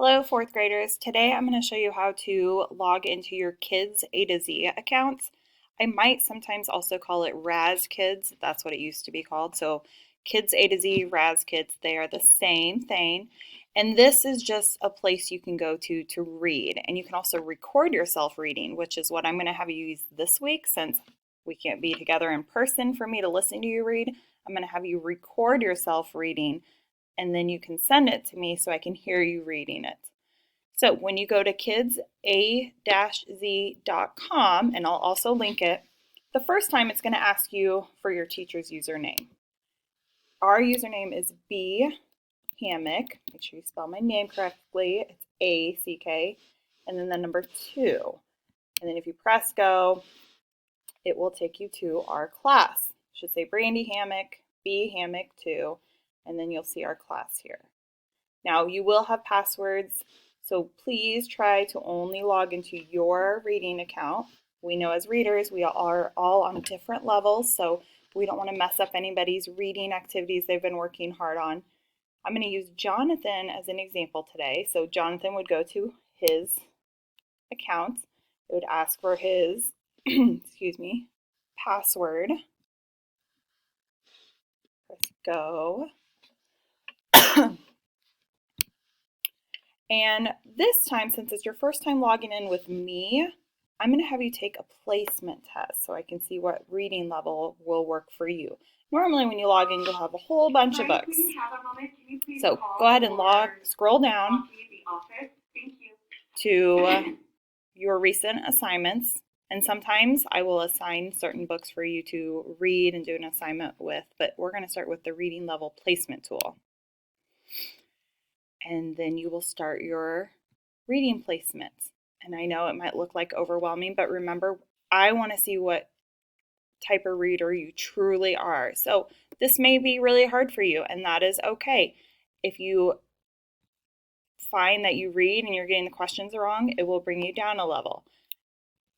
Hello, fourth graders. Today I'm going to show you how to log into your Kids A to Z accounts. I might sometimes also call it Raz Kids. That's what it used to be called. So Kids A to Z, Raz Kids, they are the same thing. And this is just a place you can go to read. And you can also record yourself reading, which is what I'm going to have you use this week since we can't be together in person for me to listen to you read. I'm going to have you record yourself reading and then you can send it to me so I can hear you reading it. So when you go to kidsa-z.com, and I'll also link it, the first time it's going to ask you for your teacher's username. Our username is B Hammock. Make sure you spell my name correctly. It's A-C-K, and then the number 2. And then if you press go, it will take you to our class. It should say Brandy Hammock, B Hammock 2, and then you'll see our class here. Now you will have passwords, so please try to only log into your reading account. We know as readers we are all on different levels, so we don't want to mess up anybody's reading activities they've been working hard on. I'm going to use Jonathan as an example today. So Jonathan would go to his account. It would ask for his excuse me, password. Press go. And this time, since it's your first time logging in with me, I'm going to have you take a placement test so I can see what reading level will work for you. Normally when you log in, you'll have a whole bunch of books. So go ahead and scroll down to your recent assignments. And sometimes I will assign certain books for you to read and do an assignment with, but we're going to start with the reading level placement tool. And then you will start your reading placement. And I know it might look like overwhelming, but remember, I want to see what type of reader you truly are. So this may be really hard for you, and that is okay. If you find that you read and you're getting the questions wrong, it will bring you down a level.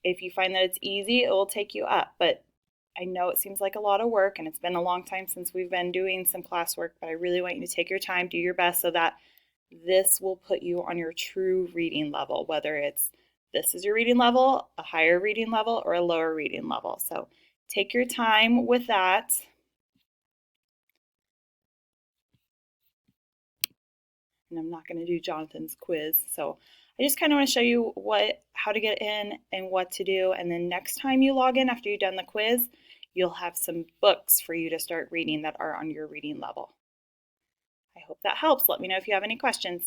If you find that it's easy, it will take you up. But I know it seems like a lot of work, and it's been a long time since we've been doing some classwork, but I really want you to take your time, do your best so that this will put you on your true reading level, whether it's this is your reading level, a higher reading level, or a lower reading level. So take your time with that. And I'm not going to do Jonathan's quiz. So I just kind of want to show you how to get in and what to do. And then next time you log in after you've done the quiz, you'll have some books for you to start reading that are on your reading level. I hope that helps. Let me know if you have any questions.